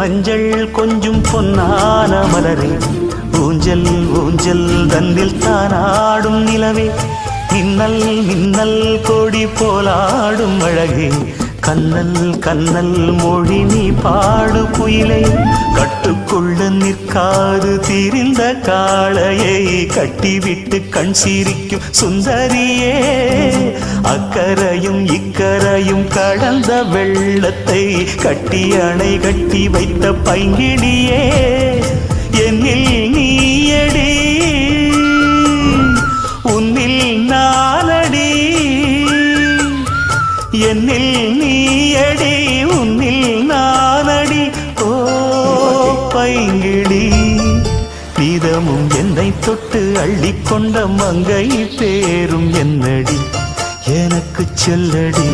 மஞ்சள் கொஞ்சம் பொன்னான மலரே, ஊஞ்சல் ஊஞ்சல் தன்னில் தானாடும் நிலவே, மின்னல் மின்னல் கொடி போலாடும் அழகே, கண்ணல் கண்ணல் மொழி நீ பாடு குயிலை, கட்டுக்குள்ள நிற்காது திரிந்த காளையை கட்டிவிட்டு கண் சிரிக்கும் சுந்தரியே, அக்கரையும் இக்கரையும் கடந்த வெள்ளத்தை கட்டி அணை கட்டி வைத்த பைங்கிடியே, என்னில் நீயடி உன்னில் நானடி, என்னில் நீயடி உன்னில் நானடி, ஓ பைங்கிடி, நீதமும் என்னை தொட்டு அள்ளிக்கொண்ட மங்கை பேரும் என்னடி, எனக்கு சொல்லடி.